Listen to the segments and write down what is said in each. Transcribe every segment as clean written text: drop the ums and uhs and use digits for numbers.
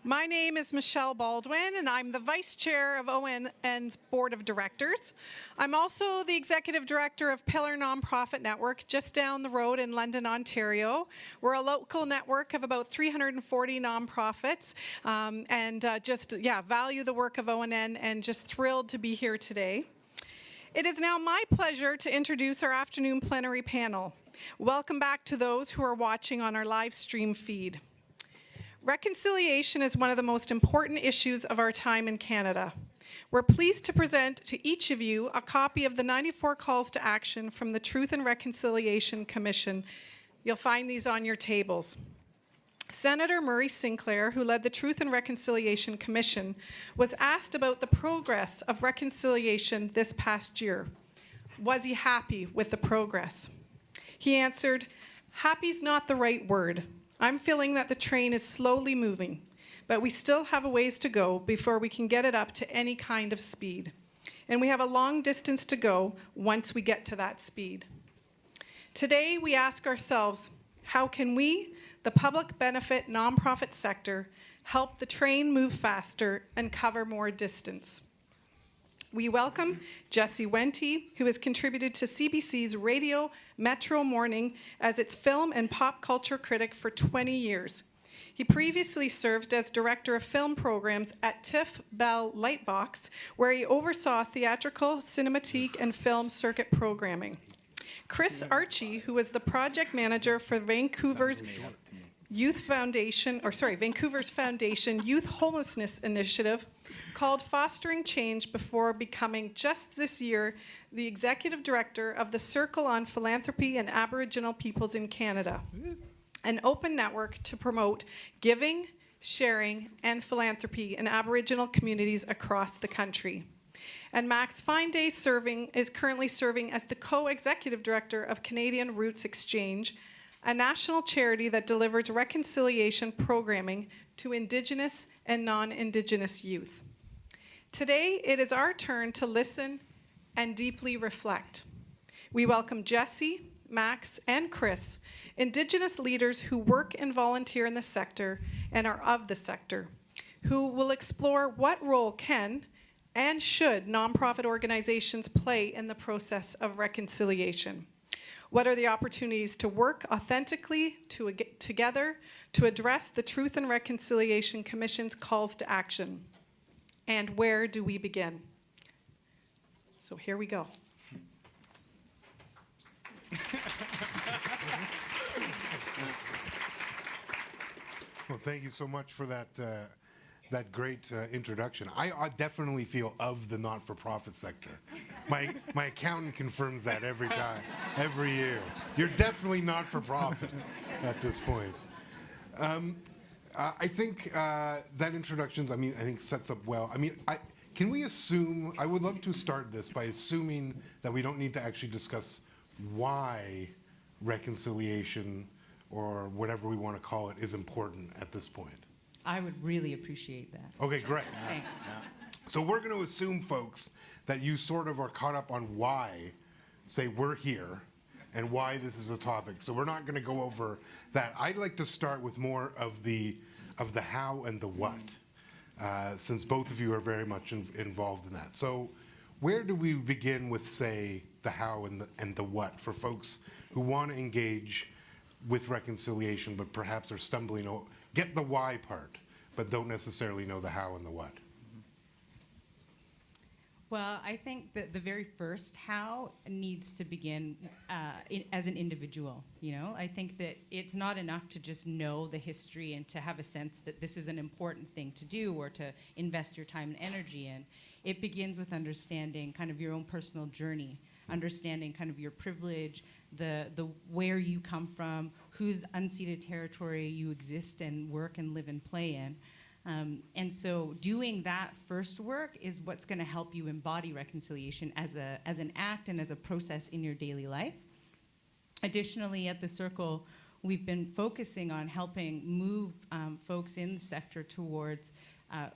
My name is Michelle Baldwin, and I'm the Vice Chair of ONN's Board of Directors. I'm also the Executive Director of Pillar Nonprofit Network, just down the road in London, Ontario. We're a local network of about 340 nonprofits, value the work of ONN and just thrilled to be here today. It is now my pleasure to introduce our afternoon plenary panel. Welcome back to those who are watching on our live stream feed. Reconciliation is one of the most important issues of our time in Canada. We're pleased to present to each of you a copy of the 94 Calls to Action from the Truth and Reconciliation Commission. You'll find these on your tables. Senator Murray Sinclair, who led the Truth and Reconciliation Commission, was asked about the progress of reconciliation this past year. Was he happy with the progress? He answered, "Happy's not the right word. I'm feeling that the train is slowly moving, but we still have a ways to go before we can get it up to any kind of speed. And we have a long distance to go once we get to that speed." Today, we ask ourselves, how can we, the public benefit nonprofit sector, help the train move faster and cover more distance? We welcome Jesse Wente, who has contributed to CBC's Radio Metro Morning as its film and pop culture critic for 20 years. He previously served as director of film programs at TIFF Bell Lightbox, where he oversaw theatrical, cinematique, and film circuit programming. Kris Archie, who was the project manager for Vancouver's Foundation Youth Homelessness Initiative, called Fostering Change before becoming just this year the executive director of the Circle on Philanthropy and Aboriginal Peoples in Canada, an open network to promote giving, sharing, and philanthropy in Aboriginal communities across the country. And Max FineDay is currently serving as the co-executive director of Canadian Roots Exchange, a national charity that delivers reconciliation programming to Indigenous and non-Indigenous youth. Today, it is our turn to listen and deeply reflect. We welcome Jesse, Max, and Kris, Indigenous leaders who work and volunteer in the sector and are of the sector, who will explore what role can and should nonprofit organizations play in the process of reconciliation. What are the opportunities to work authentically together to address the Truth and Reconciliation Commission's calls to action? And where do we begin? So here we go. Well, thank you so much for that great introduction. I definitely feel of the not-for-profit sector. My accountant confirms that every time, every year. You're definitely not-for-profit at this point. I think that introduction, I think sets up well. Can we assume, I would love to start this by assuming that we don't need to actually discuss why reconciliation, or whatever we want to call it, is important at this point. I would really appreciate that. Okay, great. Thanks. So we're going to assume, folks, that you sort of are caught up on why, say, we're here, and why this is a topic. So we're not going to go over that. I'd like to start with more of the how and the what, since both of you are very much involved in that. So where do we begin with, say, the how and the what for folks who want to engage with reconciliation, but perhaps are stumbling over, get the why part, but don't necessarily know the how and the what? Well, I think that the very first how needs to begin as an individual. I think that it's not enough to just know the history and to have a sense that this is an important thing to do or to invest your time and energy in. It begins with understanding kind of your own personal journey, understanding kind of your privilege, the where you come from, whose unceded territory you exist and work and live and play in. And so doing that first work is what's going to help you embody reconciliation as an act and as a process in your daily life. Additionally, at the Circle, we've been focusing on helping move folks in the sector towards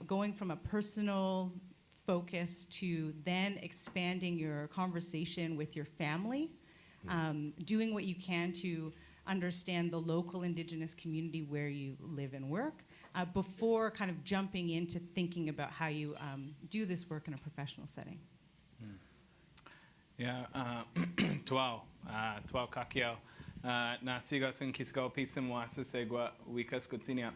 going from a personal focus to then expanding your conversation with your family, doing what you can to understand the local Indigenous community where you live and work, before kind of jumping into thinking about how you do this work in a professional setting. Yeah, tuau kakio. Na siga sun kisko pisum wasis egua wikas kutinia.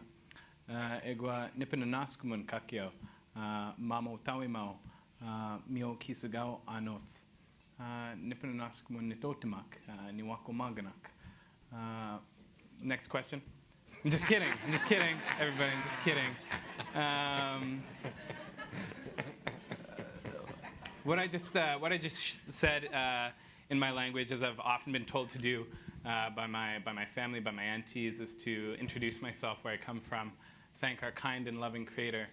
Egua nipinanaskumun kakio. Mamo tawimau. Mio kisagao anots. Nipinanaskumun nitotimak. Niwako maganak. Next question. I'm just kidding. I'm just kidding, everybody. I'm just kidding. What I just said in my language, as I've often been told to do by my family, by my aunties, is to introduce myself, where I come from, thank our kind and loving Creator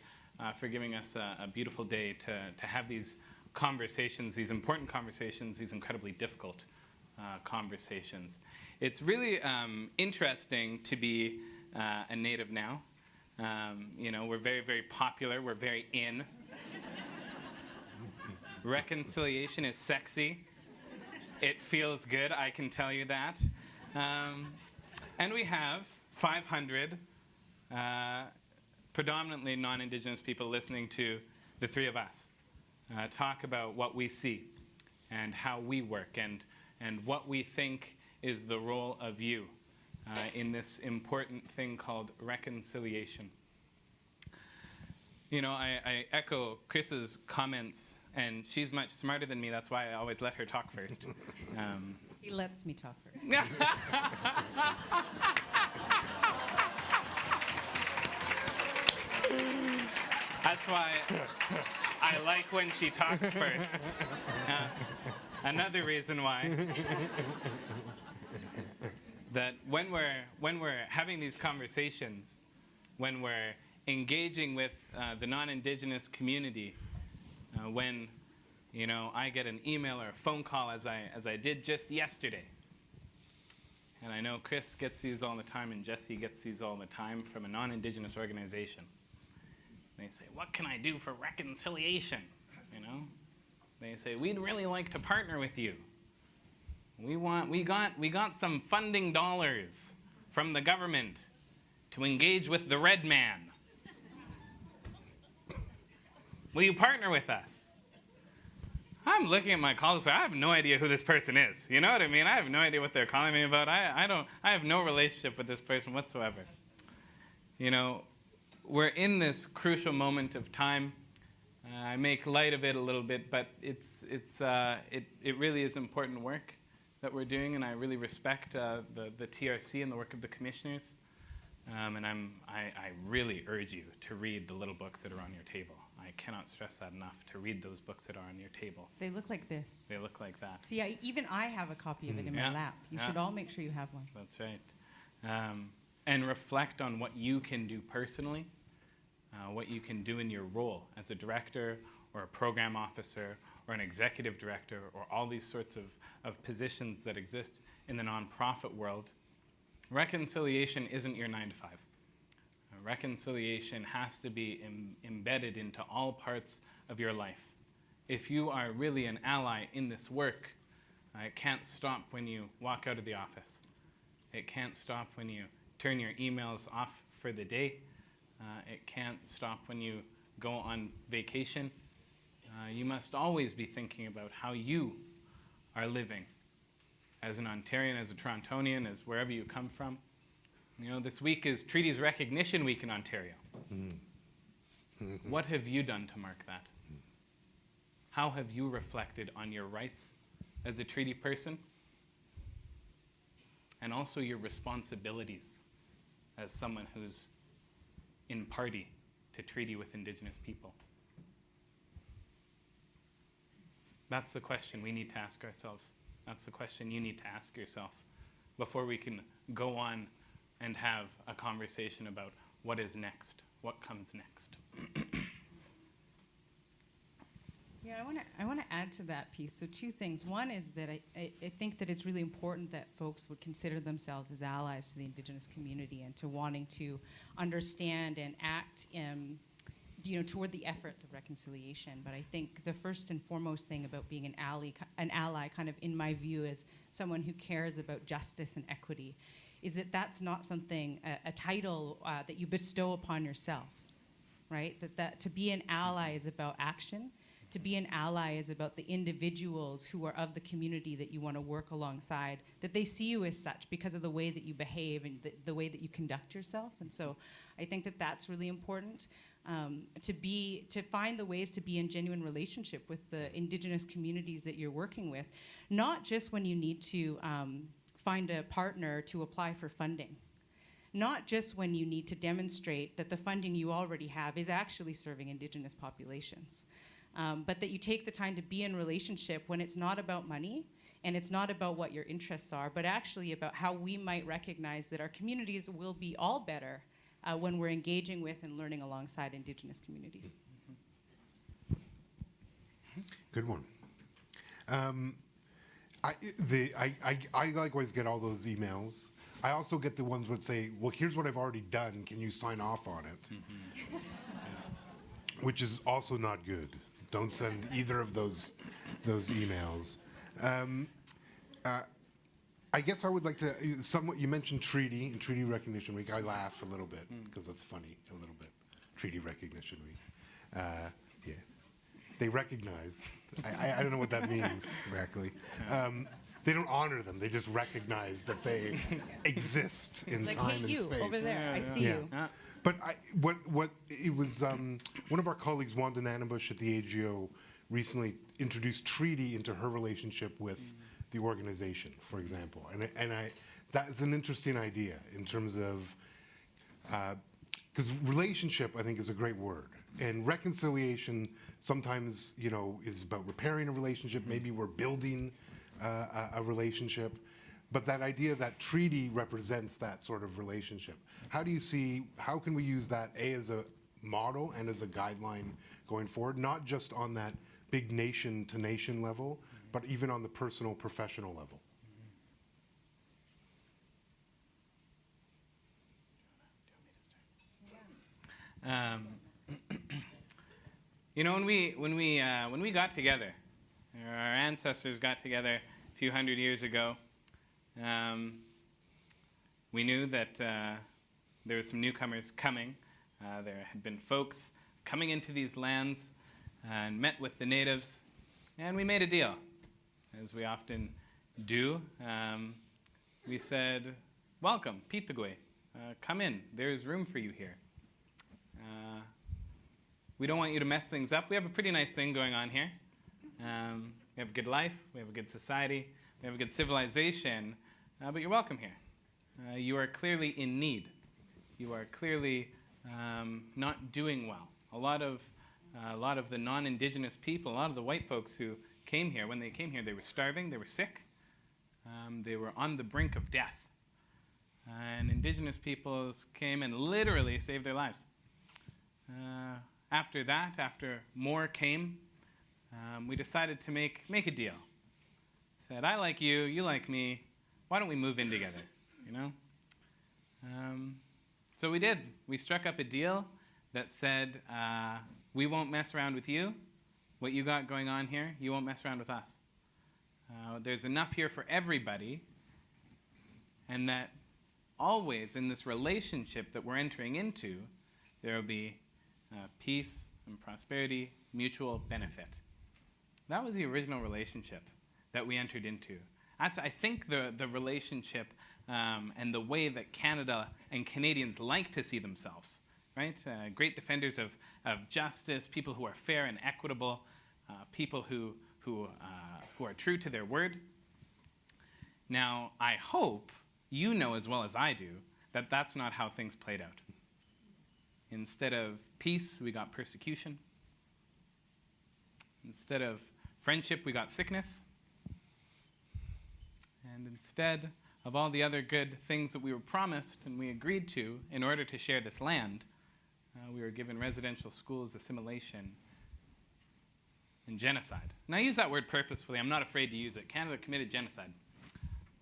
for giving us a beautiful day to have these conversations, these important conversations, these incredibly difficult conversations. It's really interesting to be a native now. We're very, very popular. We're very in. Reconciliation is sexy. It feels good, I can tell you that. And we have 500 predominantly non-Indigenous people listening to the three of us talk about what we see and how we work and what we think is the role of you in this important thing called reconciliation. I echo Kris's comments, and she's much smarter than me. That's why I always let her talk first. He lets me talk first. That's why I like when she talks first. Another reason why. That when we're having these conversations, when we're engaging with the non-Indigenous community, when I get an email or a phone call, as I did just yesterday, and I know Kris gets these all the time, and Jesse gets these all the time from a non-Indigenous organization. They say, "What can I do for reconciliation?" They say, "We'd really like to partner with you. We got some funding dollars from the government to engage with the red man. Will you partner with us?" I'm looking at my call list. I have no idea who this person is. You know what I mean? I have no idea what they're calling me about. I have no relationship with this person whatsoever. We're in this crucial moment of time. I make light of it a little bit, but it really is important work that we're doing, and I really respect the TRC and the work of the commissioners. And I really urge you to read the little books that are on your table. I cannot stress that enough, to read those books that are on your table. They look like this. They look like that. See, even I have a copy of it in my lap. You should all make sure you have one. That's right. And reflect on what you can do personally, what you can do in your role as a director or a program officer or an executive director, or all these sorts of positions that exist in the nonprofit world. Reconciliation isn't your 9 to 5. Reconciliation has to be embedded into all parts of your life. If you are really an ally in this work, it can't stop when you walk out of the office. It can't stop when you turn your emails off for the day. It can't stop when you go on vacation. You must always be thinking about how you are living as an Ontarian, as a Torontonian, as wherever you come from. This week is Treaties Recognition Week in Ontario. What have you done to mark that? How have you reflected on your rights as a treaty person? And also your responsibilities as someone who's in party to treaty with Indigenous people. That's the question we need to ask ourselves. That's the question you need to ask yourself before we can go on and have a conversation about what is next, what comes next. Yeah, I want to add to that piece. So 2 things. One is that I think that it's really important that folks would consider themselves as allies to the Indigenous community and to wanting to understand and act toward the efforts of reconciliation. But I think the first and foremost thing about being an ally, kind of in my view, as someone who cares about justice and equity, is that that's not something, a title that you bestow upon yourself, right? That to be an ally is about action. To be an ally is about the individuals who are of the community that you want to work alongside, that they see you as such because of the way that you behave and the way that you conduct yourself. And so I think that that's really important, to find the ways to be in genuine relationship with the Indigenous communities that you're working with, not just when you need to find a partner to apply for funding. Not just when you need to demonstrate that the funding you already have is actually serving Indigenous populations. But that you take the time to be in relationship when it's not about money and it's not about what your interests are, but actually about how we might recognize that our communities will be all better when we're engaging with and learning alongside Indigenous communities. Good one. I likewise get all those emails. I also get the ones that say, well, here's what I've already done. Can you sign off on it? Which is also not good. Don't send either of those emails. I guess I would like to, you mentioned treaty and Treaty Recognition Week. I laugh a little bit because that's funny, a little bit. Treaty Recognition Week. Yeah. They recognize. I don't know what that means exactly. They don't honor them. They just recognize that they exist in Like, time hey, and you, space. over there, I see you. But what it was, one of our colleagues, Wanda Nanabush at the AGO, recently introduced treaty into her relationship with the organization, for example. And that's an interesting idea in terms of, because relationship, I think, is a great word. And reconciliation sometimes, is about repairing a relationship. Maybe we're building a relationship. But that idea that treaty represents that sort of relationship. How can we use that, A, as a model and as a guideline going forward, not just on that big nation-to-nation level, but even on the personal, professional level? When we got together, our ancestors got together a few hundred years ago. We knew that there were some newcomers coming. There had been folks coming into these lands and met with the natives, and we made a deal, as we often do. We said, welcome, Pitagoi, come in, there's room for you here. We don't want you to mess things up. We have a pretty nice thing going on here. We have a good life, we have a good society, we have a good civilization, but you're welcome here. You are clearly in need. You are clearly not doing well. A lot of the non-Indigenous people, a lot of the white folks who came here, when they came here, they were starving, they were sick, they were on the brink of death. And Indigenous peoples came and literally saved their lives. After that, after more came, we decided to make a deal. Said, I like you, you like me, why don't we move in together, So we did. We struck up a deal that said, we won't mess around with you. What you got going on here, you won't mess around with us. There's enough here for everybody, and that always in this relationship that we're entering into, there will be peace and prosperity, mutual benefit. That was the original relationship that we entered into. That's, I think, the relationship and the way that Canada and Canadians like to see themselves, right? Great defenders of justice, people who are fair and equitable, people who are true to their word. Now, I hope you know as well as I do that that's not how things played out. Instead of peace, we got persecution. Instead of friendship, we got sickness. And instead of all the other good things that we were promised and we agreed to in order to share this land, we were given residential schools, assimilation, and genocide. And I use that word purposefully. I'm not afraid to use it. Canada committed genocide.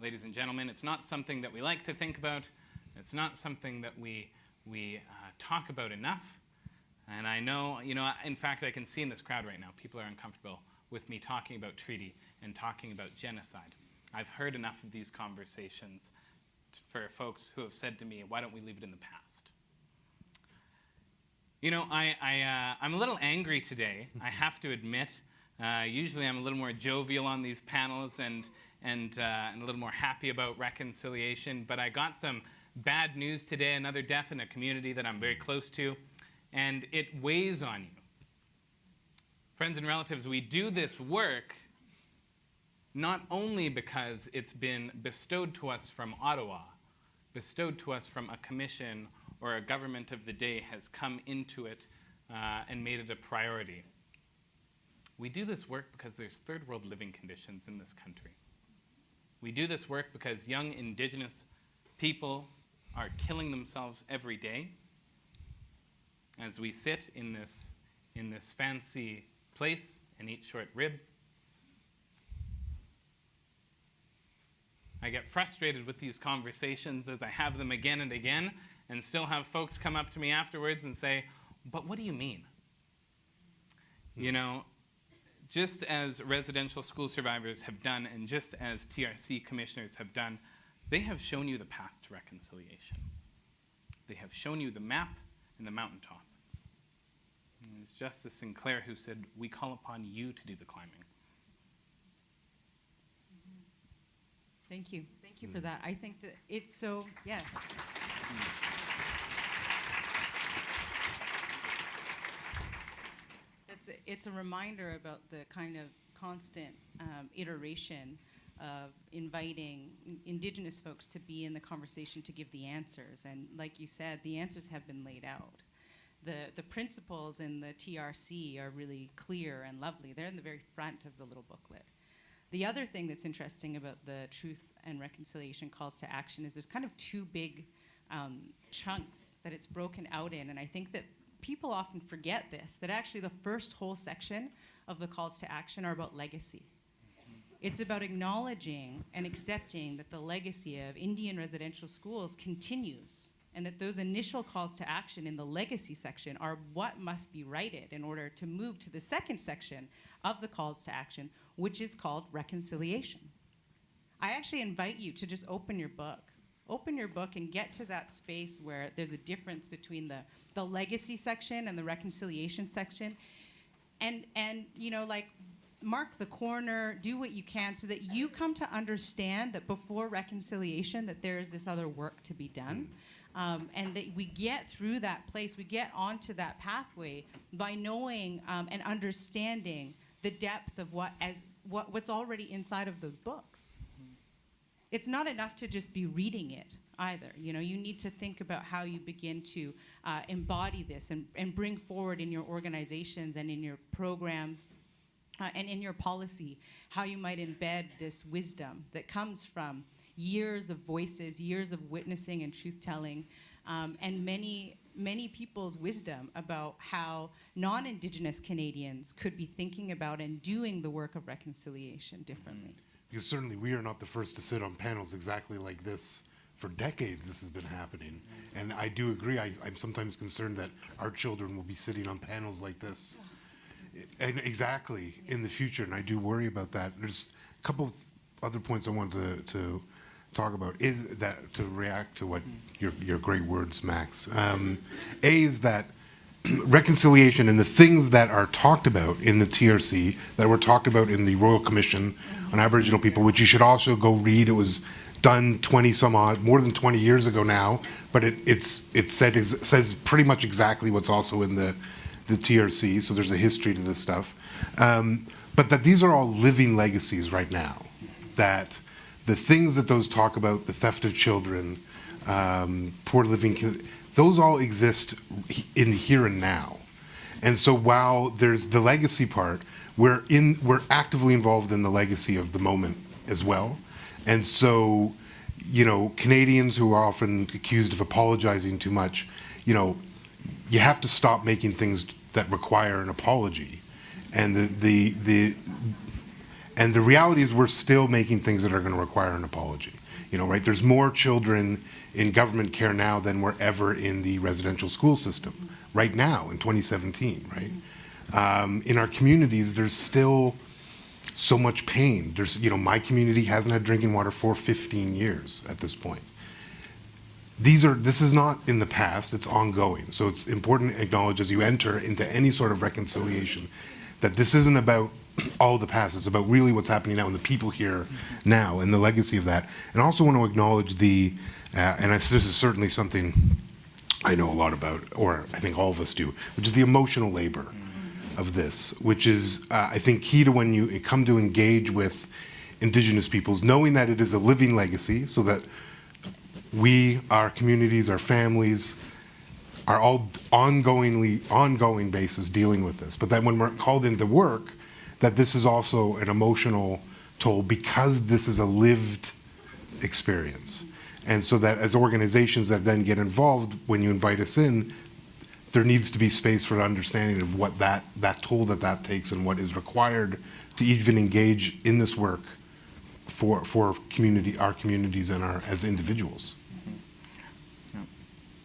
Ladies and gentlemen, it's not something that we like to think about. It's not something that we talk about enough. And I know, in fact, I can see in this crowd right now, people are uncomfortable with me talking about treaty and talking about genocide. I've heard enough of these conversations for folks who have said to me, why don't we leave it in the past? You know, I'm a little angry today, I have to admit. Usually I'm a little more jovial on these panels and a little more happy about reconciliation, but I got some bad news today, another death in a community that I'm very close to, and it weighs on you. Friends and relatives, we do this work not only because it's been bestowed to us from Ottawa, bestowed to us from a commission or a government of the day has come into it and made it a priority. We do this work because there's third world living conditions in this country. We do this work because young Indigenous people are killing themselves every day. As we sit in this fancy place and eat short rib, I get frustrated with these conversations as I have them again and again, and still have folks come up to me afterwards and say, but what do you mean? You know, just as residential school survivors have done, and just as TRC commissioners have done, they have shown you the path to reconciliation. They have shown you the map and the mountaintop. And it's Justice Sinclair who said, we call upon you to do the climbing. Thank you. Thank you for that. I think that it's so, yes. It's a reminder about the kind of constant iteration of inviting Indigenous folks to be in the conversation to give the answers. And like you said, the answers have been laid out. The principles in the TRC are really clear and lovely. They're in the very front of the little booklet. The other thing that's interesting about the Truth and Reconciliation calls to action is there's kind of two big chunks that it's broken out in. And I think that people often forget this, that actually the first whole section of the calls to action are about legacy. It's about acknowledging and accepting that the legacy of Indian residential schools continues, and that those initial calls to action in the legacy section are what must be righted in order to move to the second section of the calls to action, which is called reconciliation. I actually invite you to just open your book. Open your book and get to that space where there's a difference between the legacy section and the reconciliation section. And you know, like, mark the corner, do what you can so that you come to understand that before reconciliation that there is this other work to be done. And that we get through that place, we get onto that pathway by knowing and understanding the depth of what's already inside of those books. It's not enough to just be reading it either. You know, you need to think about how you begin to embody this and bring forward in your organizations and in your programs and in your policy how you might embed this wisdom that comes from years of voices, years of witnessing and truth-telling, and many people's wisdom about how non-Indigenous Canadians could be thinking about and doing the work of reconciliation differently. Because certainly we are not the first to sit on panels exactly like this. For decades this has been happening. And I do agree, I'm sometimes concerned that our children will be sitting on panels like this. And exactly, in the future, and I do worry about that. There's a couple of other points I wanted to talk about, is that to react to what your great words, Max. A is that reconciliation and the things that are talked about in the TRC, that were talked about in the Royal Commission on Aboriginal People, which you should also go read. It was done more than 20 years ago now, but it says pretty much exactly what's also in the TRC, so there's a history to this stuff. But that these are all living legacies right now, that the things that those talk about, the theft of children, poor living, those all exist in here and now. And so while there's the legacy part, we're actively involved in the legacy of the moment as well. And so, you know, Canadians who are often accused of apologizing too much, you know, you have to stop making things that require an apology. And the reality is we're still making things that are going to require an apology. You know, right? There's more children in government care now than were ever in the residential school system right now in 2017, right? In our communities, there's still so much pain. There's, you know, my community hasn't had drinking water for 15 years at this point. this is not in the past, it's ongoing. So it's important to acknowledge as you enter into any sort of reconciliation that this isn't about all the past, it's about really what's happening now and the people here now and the legacy of that. And I also want to acknowledge this is certainly something I know a lot about, or I think all of us do, which is the emotional labor of this, which is, I think, key to when you come to engage with Indigenous peoples, knowing that it is a living legacy, so that we, our communities, our families, are all ongoing basis dealing with this. But then when we're called into work, that this is also an emotional toll because this is a lived experience. And so that as organizations that then get involved, when you invite us in, there needs to be space for the understanding of what that toll that takes and what is required to even engage in this work for our communities and as individuals.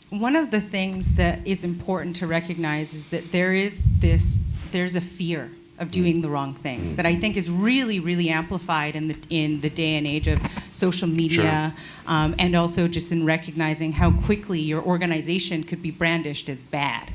One of the things that is important to recognize is that there's a fear of doing the wrong thing that I think is really, really amplified in the day and age of social media, and also just in recognizing how quickly your organization could be brandished as bad,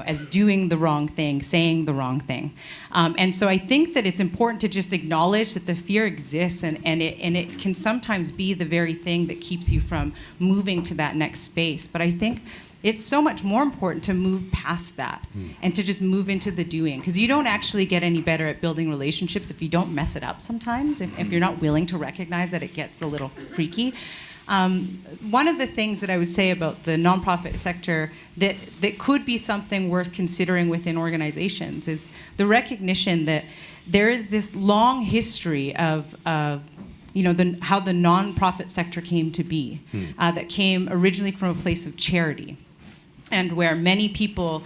as doing the wrong thing, saying the wrong thing. And so I think that it's important to just acknowledge that the fear exists, and it can sometimes be the very thing that keeps you from moving to that next space. But I think it's so much more important to move past that and to just move into the doing, because you don't actually get any better at building relationships if you don't mess it up sometimes, if you're not willing to recognize that it gets a little freaky. One of the things that I would say about the nonprofit sector that could be something worth considering within organizations is the recognition that there is this long history of how the nonprofit sector came to be, that came originally from a place of charity, and where many people,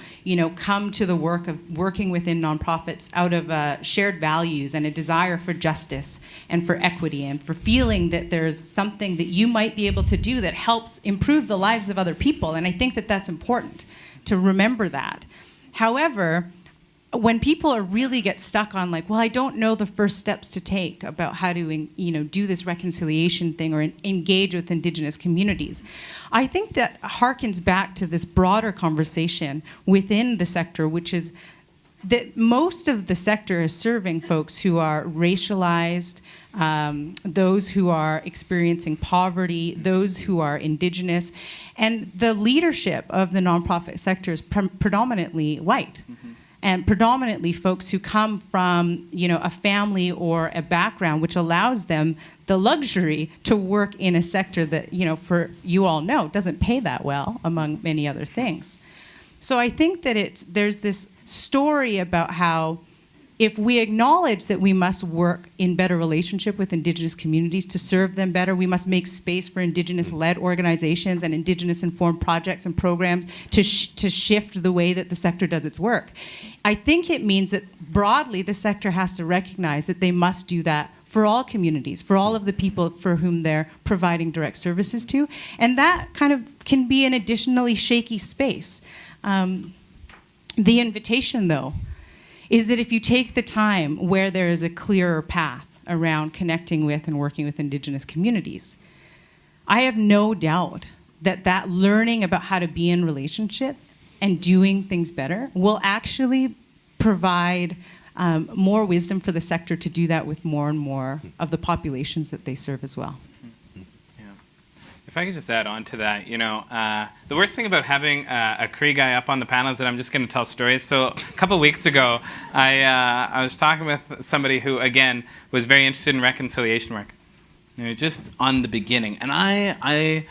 come to the work of working within nonprofits out of shared values and a desire for justice and for equity and for feeling that there's something that you might be able to do that helps improve the lives of other people. And I think that that's important to remember that. However, when people really get stuck on I don't know the first steps to take about how to, do this reconciliation thing or engage with Indigenous communities, I think that harkens back to this broader conversation within the sector, which is that most of the sector is serving folks who are racialized, those who are experiencing poverty, those who are Indigenous, and the leadership of the nonprofit sector is predominantly white. And predominantly folks who come from, a family or a background which allows them the luxury to work in a sector that, for you all know, doesn't pay that well, among many other things. So I think that there's this story about how if we acknowledge that we must work in better relationship with Indigenous communities to serve them better, we must make space for Indigenous-led organizations and Indigenous-informed projects and programs to shift the way that the sector does its work. I think it means that broadly the sector has to recognize that they must do that for all communities, for all of the people for whom they're providing direct services to, and that kind of can be an additionally shaky space. The invitation, though, is that if you take the time where there is a clearer path around connecting with and working with Indigenous communities, I have no doubt that learning about how to be in relationship and doing things better will actually provide more wisdom for the sector to do that with more and more of the populations that they serve as well. If I could just add on to that, the worst thing about having a Cree guy up on the panel is that I'm just going to tell stories. So a couple weeks ago, I was talking with somebody who, again, was very interested in reconciliation work, just on the beginning. And I'm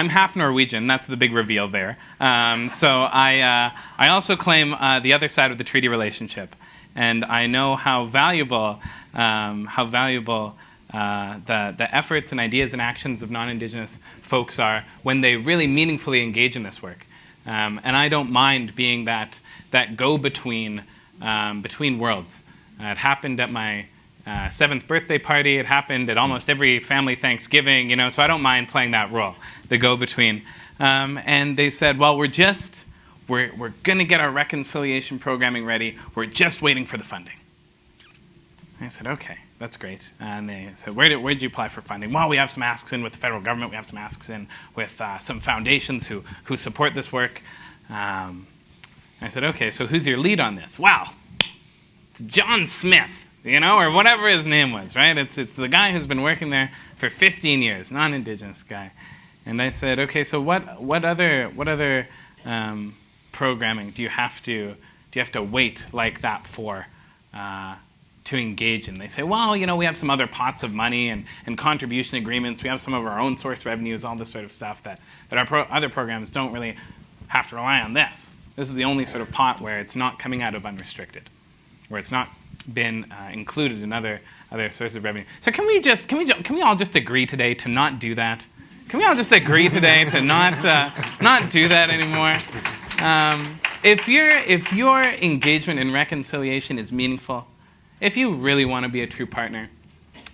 half Norwegian. That's the big reveal there. So I also claim the other side of the treaty relationship, and I know how valuable the efforts and ideas and actions of non-Indigenous folks are when they really meaningfully engage in this work. And I don't mind being that go-between between worlds. It happened at my 7th birthday party. It happened at almost every family Thanksgiving, so I don't mind playing that role, the go-between. And they said, well, we're going to get our reconciliation programming ready. We're just waiting for the funding. I said, okay. that's great. And they said, where did you apply for funding? Well, we have some asks in with the federal government. We have some asks in with some foundations who support this work. I said, okay, so who's your lead on this? Well, it's John Smith, or whatever his name was, right? It's the guy who's been working there for 15 years, non-Indigenous guy. And I said, okay, so what other programming do you have to wait like that for to engage in? They say, well, we have some other pots of money and contribution agreements. We have some of our own source revenues, all this sort of stuff that our other programs don't really have to rely on this. This is the only sort of pot where it's not coming out of unrestricted, where it's not been included in other sources of revenue. So can we all just agree today to not do that? Can we all just agree today to not do that anymore? If your engagement in reconciliation is meaningful, if you really want to be a true partner,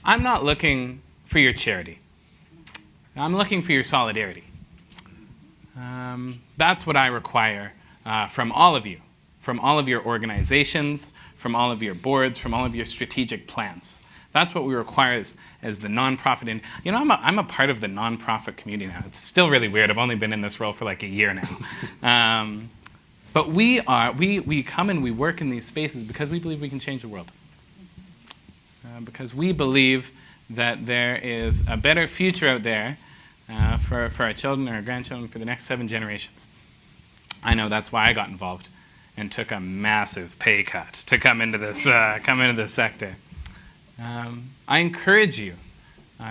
I'm not looking for your charity. I'm looking for your solidarity. That's what I require from all of you, from all of your organizations, from all of your boards, from all of your strategic plans. That's what we require as the nonprofit. I'm a part of the nonprofit community now. It's still really weird. I've only been in this role for like a year now. But we come and we work in these spaces because we believe we can change the world. Because we believe that there is a better future out there for our children and our grandchildren for the next 7 generations. I know that's why I got involved and took a massive pay cut to come into this sector. I encourage you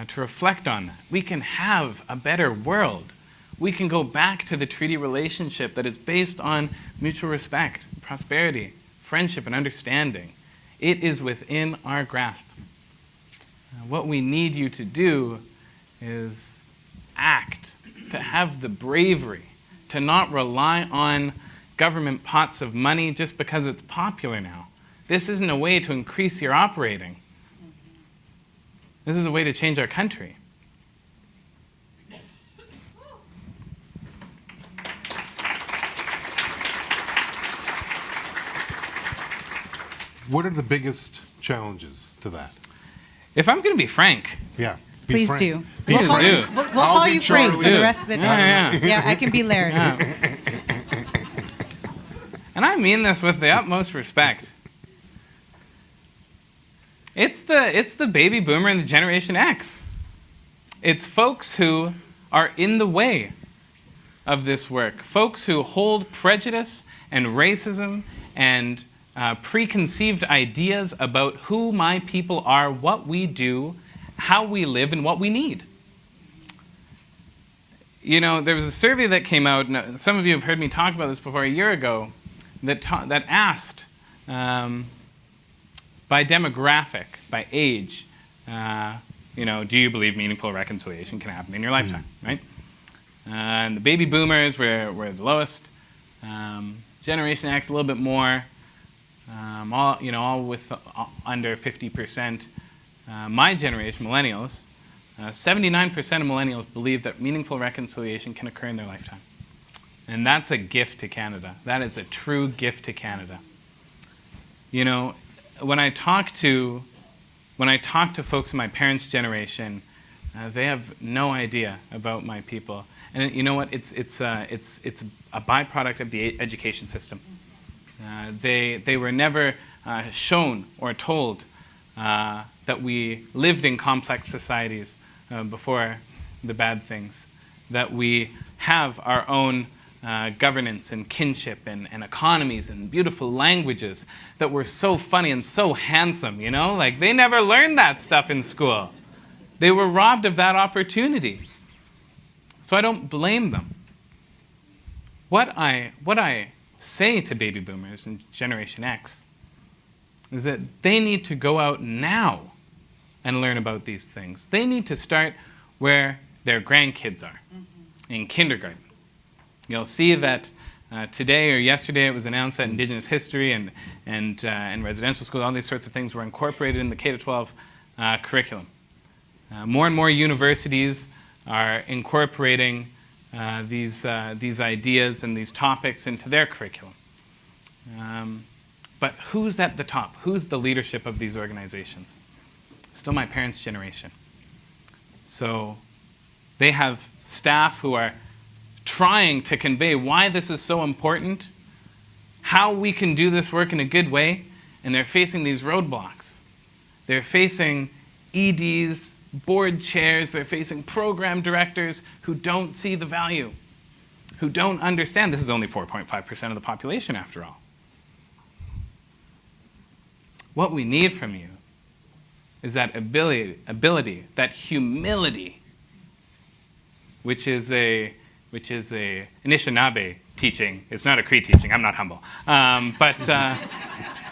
to reflect on that. We can have a better world. We can go back to the treaty relationship that is based on mutual respect, prosperity, friendship, and understanding. It is within our grasp. What we need you to do is act, to have the bravery, to not rely on government pots of money just because it's popular now. This isn't a way to increase your operating. This is a way to change our country. What are the biggest challenges to that? If I'm going to be frank. Yeah. Please do. Please do. We'll call you Frank for the rest of the Yeah, time. yeah. Yeah, I can be Laird. Yeah. And I mean this with the utmost respect. It's the baby boomer and the Generation X. It's folks who are in the way of this work. Folks who hold prejudice and racism and preconceived ideas about who my people are, what we do, how we live, and what we need. There was a survey that came out, and some of you have heard me talk about this before a year ago, that asked by demographic, by age, do you believe meaningful reconciliation can happen in your lifetime, right? And the baby boomers were the lowest. Generation X a little bit more. All with under 50%. My generation, millennials, 79% of millennials believe that meaningful reconciliation can occur in their lifetime. And that's a gift to Canada. That is a true gift to Canada. When I talk to folks in my parents' generation, they have no idea about my people. And you know what? It's a byproduct of the education system. They were never shown or told that we lived in complex societies before the bad things, that we have our own governance and kinship and economies and beautiful languages that were so funny and so handsome, Like, they never learned that stuff in school. They were robbed of that opportunity. So I don't blame them. What I say to baby boomers and Generation X is that they need to go out now and learn about these things. They need to start where their grandkids are, in kindergarten. You'll see that today or yesterday it was announced that Indigenous history and residential school, all these sorts of things were incorporated in the K-12 curriculum. More and more universities are incorporating these ideas and these topics into their curriculum. But who's at the top? Who's the leadership of these organizations? still my parents' generation. So they have staff who are trying to convey why this is so important, how we can do this work in a good way, and they're facing these roadblocks. They're facing EDs, board chairs, they're facing program directors who don't see the value, who don't understand this is only 4.5% of the population after all. What we need from you is that ability, that humility, which is a Anishinaabe teaching. It's not a Cree teaching. I'm not humble. But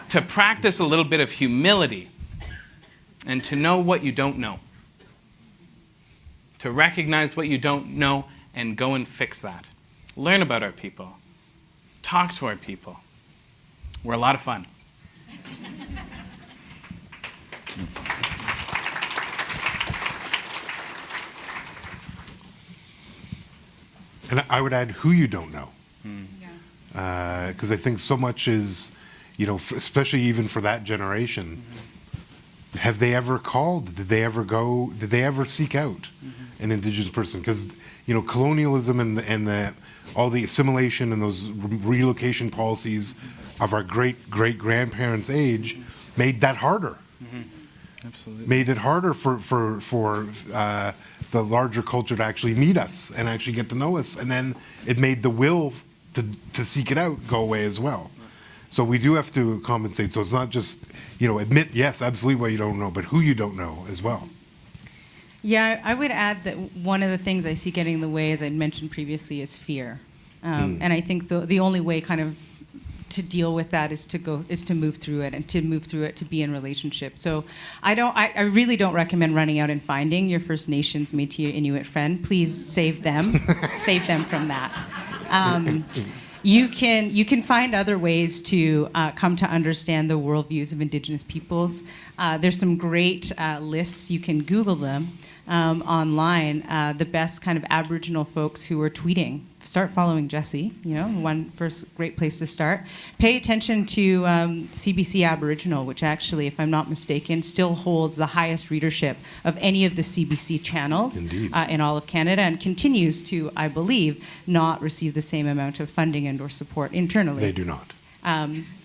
to practice a little bit of humility and to know what you don't know. To recognize what you don't know and go and fix that. Learn about our people. Talk to our people. We're a lot of fun. And I would add who you don't know. Because I think so much is, especially even for that generation, have they ever called? Did they ever go? Did they ever seek out an Indigenous person? Because, colonialism and all the assimilation and those relocation policies of our great-great-grandparents' age made that harder. Absolutely. Made it harder for the larger culture to actually meet us and actually get to know us. And then it made the will to seek it out go away as well. So we do have to compensate. So it's not just, admit, yes, absolutely what you don't know, but who you don't know as well. Yeah, I would add that one of the things I see getting in the way, as I mentioned previously, is fear. And I think the only way kind of to deal with that is to move through it, and to move through it to be in relationship. So I really don't recommend running out and finding your First Nations, Métis, Inuit friend. Please save them, save them from that. You can find other ways to come to understand the worldviews of Indigenous peoples. There's some great lists. You can Google them online. The best kind of Aboriginal folks who are tweeting. Start following Jesse, one first great place to start. Pay attention to CBC Aboriginal, which actually, if I'm not mistaken, still holds the highest readership of any of the CBC channels in all of Canada, and continues to, I believe, not receive the same amount of funding and or support internally. They do not.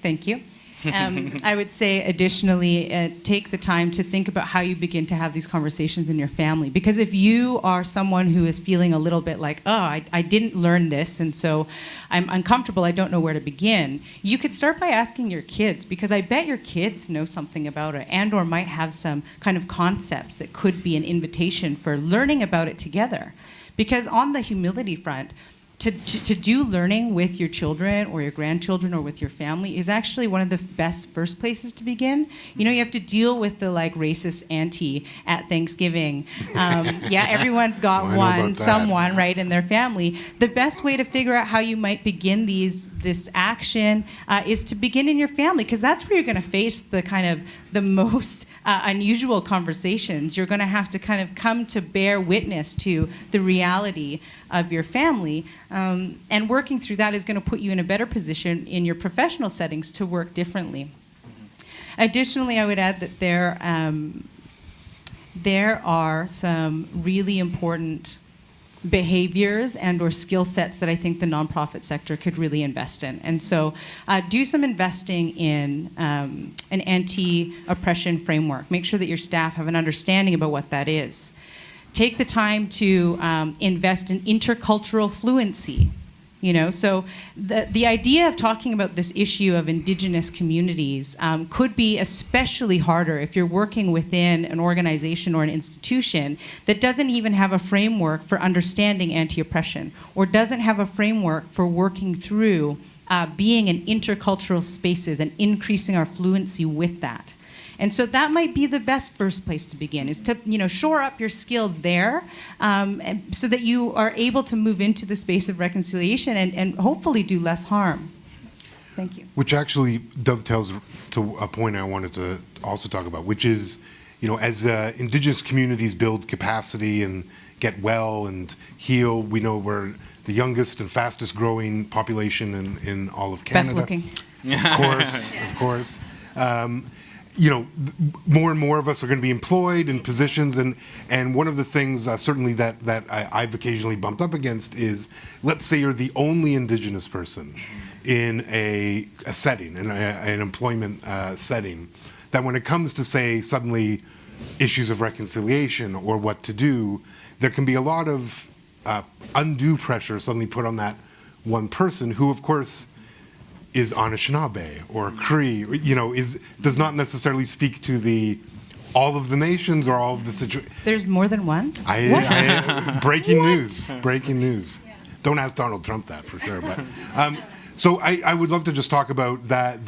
Thank you. I would say, additionally, take the time to think about how you begin to have these conversations in your family. Because if you are someone who is feeling a little bit like, I didn't learn this, and so I'm uncomfortable, I don't know where to begin, you could start by asking your kids, because I bet your kids know something about it, and or might have some kind of concepts that could be an invitation for learning about it together. Because on the humility front, to do learning with your children or your grandchildren or with your family is actually one of the best first places to begin. You have to deal with the racist auntie at Thanksgiving. Yeah, everyone's got someone right in their family. The best way to figure out how you might begin this action is to begin in your family, because that's where you're going to face the kind of the most unusual conversations. You're going to have to kind of come to bear witness to the reality of your family, and working through that is going to put you in a better position in your professional settings to work differently. Additionally, I would add that there are some really important behaviors and or skill sets that I think the nonprofit sector could really invest in. And so do some investing in an anti-oppression framework. Make sure that your staff have an understanding about what that is. Take the time to invest in intercultural fluency. So the idea of talking about this issue of Indigenous communities could be especially harder if you're working within an organization or an institution that doesn't even have a framework for understanding anti-oppression, or doesn't have a framework for working through being in intercultural spaces and increasing our fluency with that. And so that might be the best first place to begin, is to shore up your skills there, so that you are able to move into the space of reconciliation and hopefully do less harm. Thank you. Which actually dovetails to a point I wanted to also talk about, which is, as Indigenous communities build capacity and get well and heal, we know we're the youngest and fastest growing population in all of Canada. Best looking. Of course, of course. more and more of us are going to be employed in positions, and one of the things certainly that I've occasionally bumped up against is, let's say you're the only Indigenous person in a setting, in an employment setting, that when it comes to, say, suddenly issues of reconciliation or what to do, there can be a lot of undue pressure suddenly put on that one person who, of course, is Anishinaabe or Cree, does not necessarily speak to all of the nations or all of the situations. There's more than one? Breaking news. Breaking news. Yeah. Don't ask Donald Trump that for sure. But so I would love to just talk about that,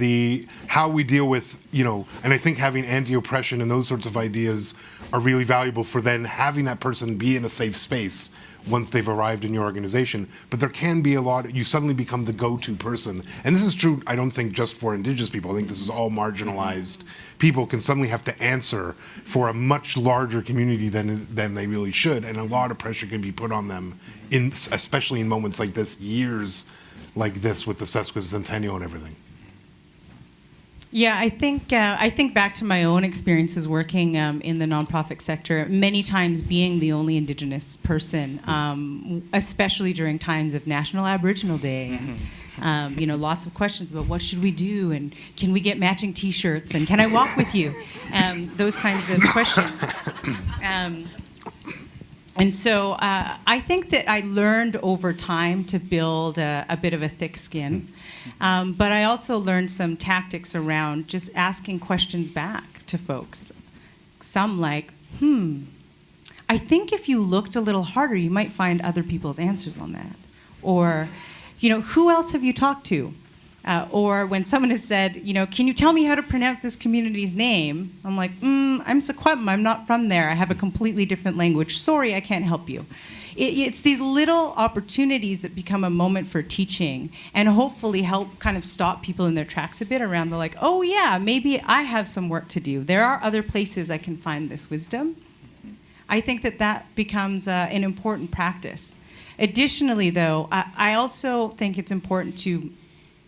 how we deal with, and I think having anti-oppression and those sorts of ideas are really valuable for then having that person be in a safe space once they've arrived in your organization. But there can be you suddenly become the go-to person. And this is true, I don't think, just for Indigenous people. I think this is all marginalized people can suddenly have to answer for a much larger community than they really should. And a lot of pressure can be put on them, especially in moments like this, years like this with the sesquicentennial and everything. Yeah, I think back to my own experiences working in the nonprofit sector, many times being the only Indigenous person, especially during times of National Aboriginal Day. And, lots of questions about what should we do, and can we get matching T-shirts, and can I walk with you? Those kinds of questions. And so I think that I learned over time to build a bit of a thick skin. But I also learned some tactics around just asking questions back to folks. Some like, I think if you looked a little harder, you might find other people's answers on that. Or, who else have you talked to? Or when someone has said, can you tell me how to pronounce this community's name? I'm like, I'm Sequem, I'm not from there. I have a completely different language. Sorry, I can't help you. It's these little opportunities that become a moment for teaching and hopefully help kind of stop people in their tracks a bit around oh yeah, maybe I have some work to do. There are other places I can find this wisdom. I think that becomes an important practice. Additionally, though, I also think it's important to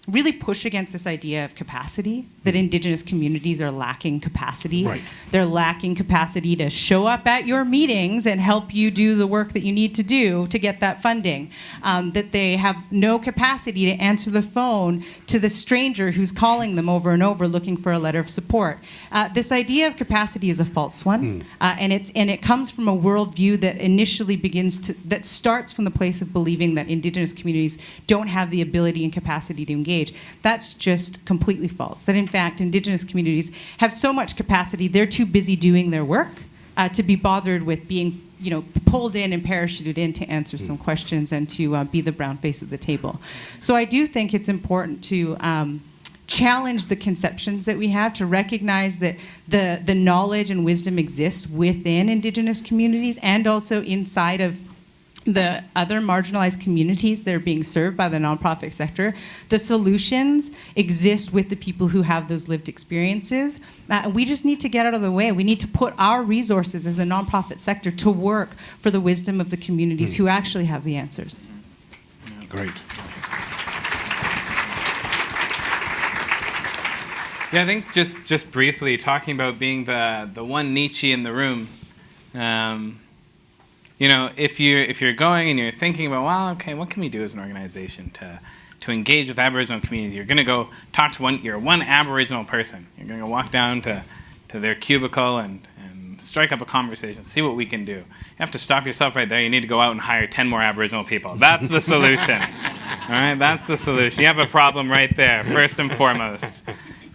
really push against this idea of capacity, that Indigenous communities are lacking capacity. Right. They're lacking capacity to show up at your meetings and help you do the work that you need to do to get that funding. That they have no capacity to answer the phone to the stranger who's calling them over and over looking for a letter of support. This idea of capacity is a false one, and it comes from a worldview that initially that starts from the place of believing that Indigenous communities don't have the ability and capacity to engage. That's just completely false. That in fact, Indigenous communities have so much capacity, they're too busy doing their work to be bothered with being pulled in and parachuted in to answer some questions and to be the brown face of the table. So I do think it's important to challenge the conceptions that we have, to recognize that the knowledge and wisdom exists within Indigenous communities and also inside of the other marginalized communities that are being served by the nonprofit sector. The solutions exist with the people who have those lived experiences. We just need to get out of the way. We need to put our resources as a nonprofit sector to work for the wisdom of the communities who actually have the answers. Great. Yeah, I think just briefly talking about being the one Nietzsche in the room. If you're going and you're thinking about, well, okay, what can we do as an organization to engage with Aboriginal community? You're going to go talk to one Aboriginal person. You're going to walk down to their cubicle and strike up a conversation, see what we can do. You have to stop yourself right there. You need to go out and hire 10 more Aboriginal people. That's the solution. All right, that's the solution. You have a problem right there, first and foremost.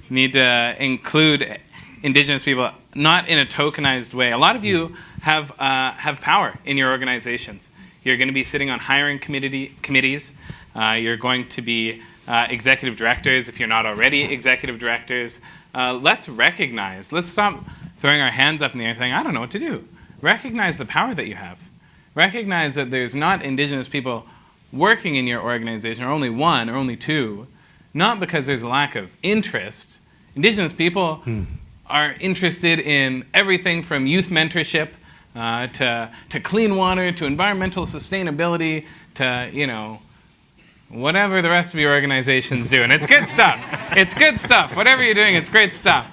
You need to include Indigenous people, not in a tokenized way. A lot of you have power in your organizations. You're going to be sitting on hiring committees. You're going to be executive directors if you're not already executive directors. Let's stop throwing our hands up in the air saying, I don't know what to do. Recognize the power that you have. Recognize that there's not Indigenous people working in your organization, or only one, or only two, not because there's a lack of interest. Indigenous people are interested in everything from youth mentorship to clean water, to environmental sustainability, to, whatever the rest of your organizations do. And it's good stuff. It's good stuff. Whatever you're doing, it's great stuff.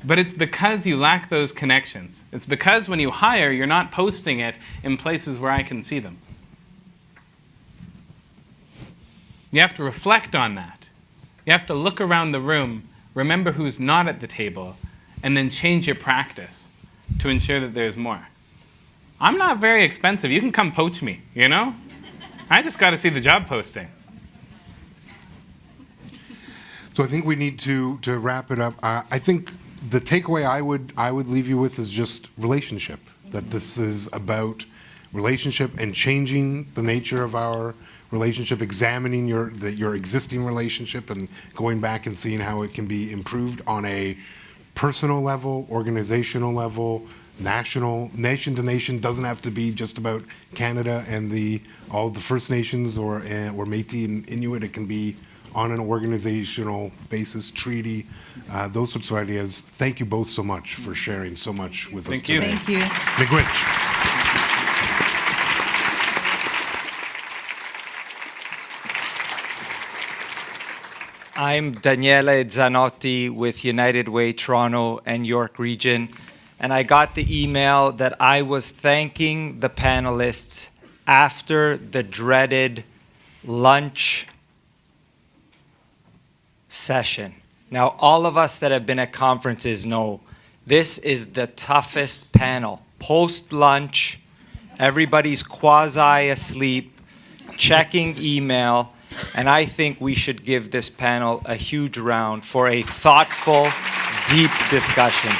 But it's because you lack those connections. It's because when you hire, you're not posting it in places where I can see them. You have to reflect on that. You have to look around the room, remember who's not at the table, and then change your practice to ensure that there's more. I'm not very expensive. You can come poach me, you know? I just got to see the job posting. So I think we need to wrap it up. I think the takeaway I would leave you with is just relationship. That this is about relationship and changing the nature of our relationship, examining your existing relationship and going back and seeing how it can be improved on a personal level, organizational level, national, nation to nation. Doesn't have to be just about Canada and all the First Nations or Métis and Inuit. It can be on an organizational basis, treaty, those sorts of ideas. Thank you both so much for sharing so much with us today. Thank you. Miigwech. I'm Daniele Zanotti with United Way Toronto and York Region, and I got the email that I was thanking the panelists after the dreaded lunch session. Now, all of us that have been at conferences know this is the toughest panel. Post-lunch, everybody's quasi-asleep, checking email, and I think we should give this panel a huge round for a thoughtful, deep discussion.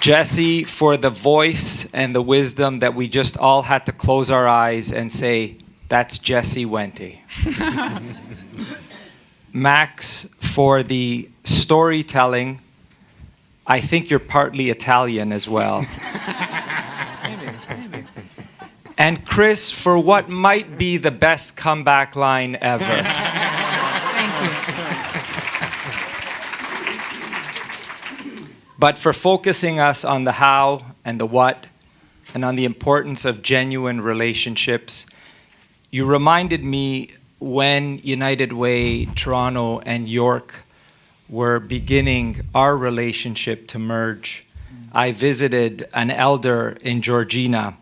Jesse, for the voice and the wisdom that we just all had to close our eyes and say, that's Jesse Wente. Max, for the storytelling. I think you're partly Italian as well. Maybe. And Kris, for what might be the best comeback line ever. Thank you. But for focusing us on the how and the what, and on the importance of genuine relationships, you reminded me when United Way, Toronto, and York were beginning our relationship to merge. I visited an elder in Georgina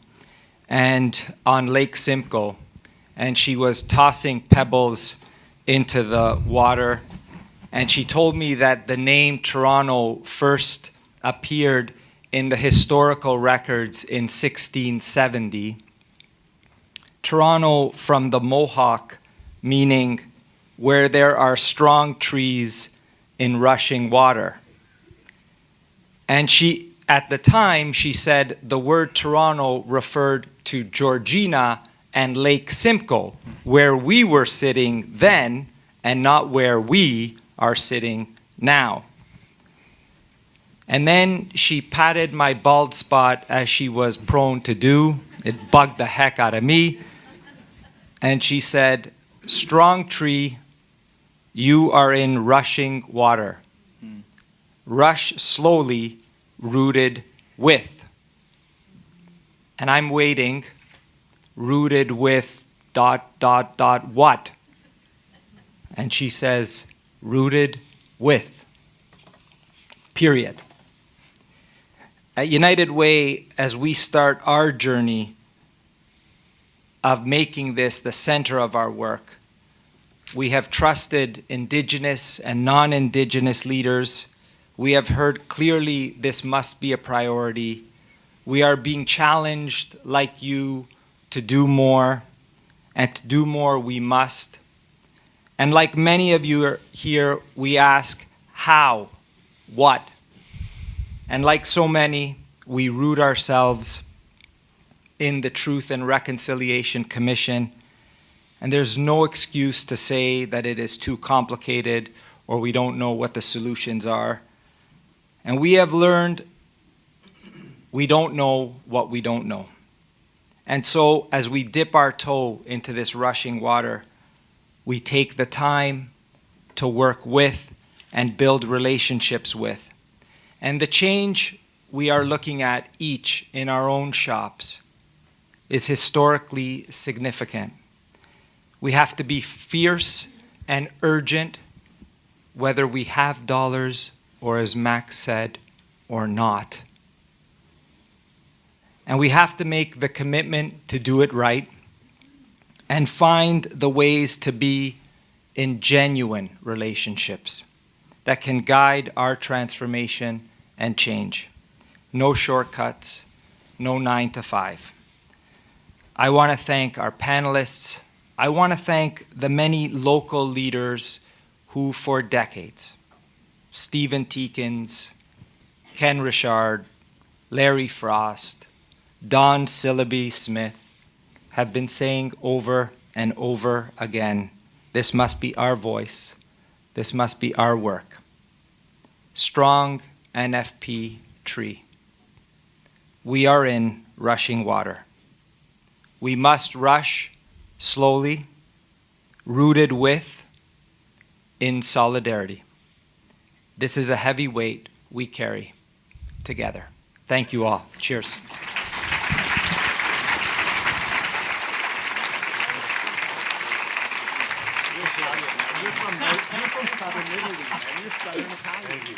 and on Lake Simcoe, and she was tossing pebbles into the water, and she told me that the name Toronto first appeared in the historical records in 1670. Toronto from the Mohawk, meaning where there are strong trees in rushing water. And she, at the time, she said the word Toronto referred to Georgina and Lake Simcoe, where we were sitting then and not where we are sitting now. And then she patted my bald spot as she was prone to do. It bugged the heck out of me. And she said, strong tree, you are in rushing water. Rush slowly, rooted with. And I'm waiting, rooted with ... what? And she says, rooted with. Period. At United Way, as we start our journey of making this the center of our work, we have trusted Indigenous and non-Indigenous leaders. We have heard clearly this must be a priority. We are being challenged, like you, to do more, and to do more we must. And like many of you here, we ask, how? What? And like so many, we root ourselves in the Truth and Reconciliation Commission. And there's no excuse to say that it is too complicated or we don't know what the solutions are. And we have learned we don't know what we don't know. And so as we dip our toe into this rushing water, we take the time to work with and build relationships with. And the change we are looking at each in our own shops is historically significant. We have to be fierce and urgent, whether we have dollars or, as Max said, or not. And we have to make the commitment to do it right and find the ways to be in genuine relationships that can guide our transformation and change. No shortcuts, no 9 to 5. I want to thank our panelists. I want to thank the many local leaders who, for decades, Stephen Teakins, Ken Richard, Larry Frost, Don Sillaby Smith, have been saying over and over again, this must be our voice, this must be our work. Strong NFP tree. We are in rushing water. We must rush slowly, rooted with, in solidarity. This is a heavy weight we carry together. Thank you all. Cheers. You're from Southern Italy, man. You're Southern Italian. Thank you.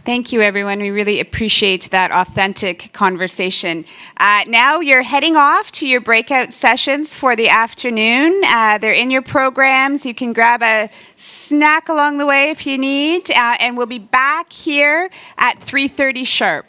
Thank you, everyone. We really appreciate that authentic conversation. Now you're heading off to your breakout sessions for the afternoon. They're in your programs. You can grab a snack along the way if you need. And we'll be back here at 3:30 sharp.